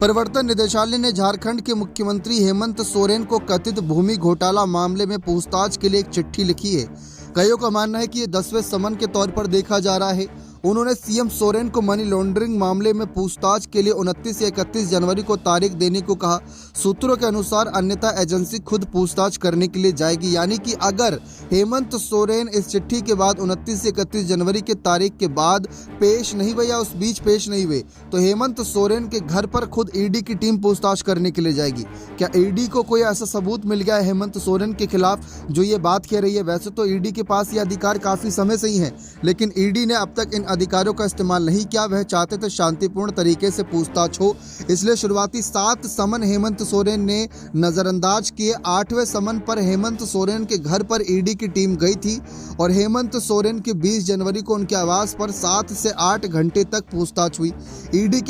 प्रवर्तन निदेशालय ने झारखंड के मुख्यमंत्री हेमंत सोरेन को कथित भूमि घोटाला मामले में पूछताछ के लिए एक चिट्ठी लिखी है। कईयों का मानना है कि ये 10वें समन के तौर पर देखा जा रहा है। उन्होंने सीएम सोरेन को मनी लॉन्ड्रिंग मामले में पूछताछ के लिए 29 से 31 जनवरी को तारीख देने को कहा। सूत्रों के अनुसार अन्यथा एजेंसी खुद पूछताछ करने के लिए जाएगी, यानी कि अगर हेमंत सोरेन इस चिट्ठी के बाद 29 से 31 जनवरी के तारीख के बाद पेश नहीं हुए या उस बीच पेश नहीं हुए तो हेमंत सोरेन के घर पर खुद ईडी की टीम पूछताछ करने के लिए जाएगी। क्या ईडी को कोई ऐसा सबूत मिल गया है हेमंत सोरेन के खिलाफ जो ये बात कह रही है? वैसे तो ईडी के पास ये अधिकार काफी समय से ही है, लेकिन ईडी ने अब तक इन अधिकारों का इस्तेमाल नहीं किया। वह चाहते थे शांतिपूर्ण तरीके से पूछताछ हो, इसलिए शुरुआती 7 समन हेमंत सोरेन ने नजरअंदाज किए। 8वें समन पर हेमंत सोरेन के घर पर ईडी की टीम गई थी और हेमंत सोरेन की 20 जनवरी को उनके आवास पर 7 से 8 घंटे तक पूछताछ हुई। ईडी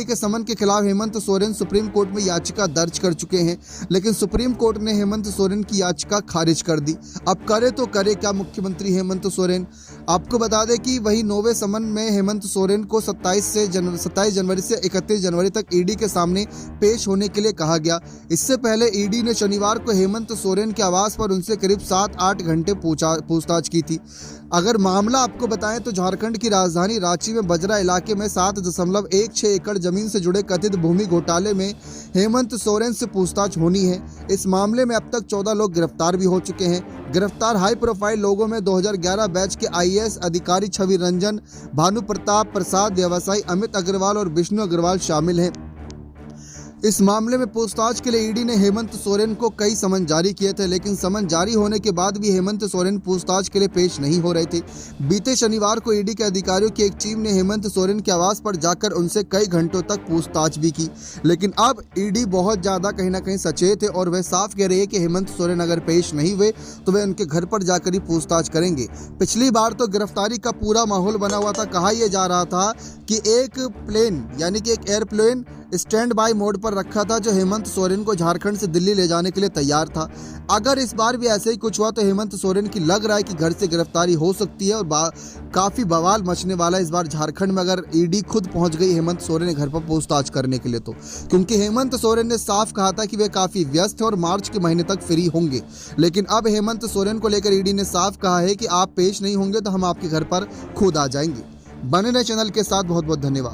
के समन के खिलाफ हेमंत सोरेन सुप्रीम कोर्ट में याचिका दर्ज कर चुके हैं, लेकिन सुप्रीम कोर्ट ने हेमंत सोरेन की याचिका खारिज कर दी। अब करे तो करे क्या मुख्यमंत्री हेमंत सोरेन? आपको बता दें कि वही 9वें समन में हेमंत सोरेन को 27 जनवरी से 31 जनवरी तक ईडी के सामने पेश होने के लिए कहा गया। इससे पहले ईडी ने शनिवार को हेमंत सोरेन के आवास पर उनसे करीब 7-8 घंटे पूछताछ की थी। अगर मामला आपको बताएं तो झारखंड की राजधानी रांची में बजरा इलाके में 7.16 एकड़ जमीन से जुड़े कथित भूमि घोटाले में हेमंत सोरेन से पूछताछ होनी है। इस मामले में अब तक 14 लोग गिरफ्तार भी हो चुके हैं। गिरफ्तार हाई प्रोफाइल लोगों में 2011 बैच के आईएएस अधिकारी छवि रंजन, भानु प्रताप प्रसाद, व्यवसायी अमित अग्रवाल और विष्णु अग्रवाल शामिल हैं। इस मामले में पूछताछ के लिए ईडी ने हेमंत सोरेन को कई समन जारी किए थे, लेकिन समन जारी होने के बाद भी हेमंत सोरेन पूछताछ के लिए पेश नहीं हो रहे थे। बीते शनिवार को ईडी के अधिकारियों की एक टीम ने हेमंत सोरेन के आवास पर जाकर उनसे कई घंटों तक पूछताछ भी की, लेकिन अब ईडी बहुत ज्यादा कहीं ना कहीं सचेत है और वह साफ कह रही है कि हेमंत सोरेन अगर पेश नहीं हुए तो वे उनके घर पर जाकर ही पूछताछ करेंगे। पिछली बार तो गिरफ्तारी का पूरा माहौल बना हुआ था। कहा यह जा रहा था कि एक प्लेन यानी कि एक एयरप्लेन स्टैंड बाय मोड पर रखा था जो हेमंत सोरेन को झारखंड से दिल्ली ले जाने के लिए तैयार था। अगर इस बार भी ऐसे ही कुछ हुआ तो हेमंत सोरेन की लग रहा है कि घर से गिरफ्तारी हो सकती है और काफी बवाल मचने वाला है इस बार झारखंड में, अगर ईडी खुद पहुंच गई हेमंत सोरेन के घर पर पूछताछ करने के लिए तो। क्योंकि हेमंत सोरेन ने साफ कहा था कि वे काफी व्यस्त हैं और मार्च के महीने तक फ्री होंगे, लेकिन अब हेमंत सोरेन को लेकर ईडी ने साफ कहा है कि आप पेश नहीं होंगे तो हम आपके घर पर खुद आ जाएंगे। बने रहे चैनल के साथ। बहुत बहुत धन्यवाद।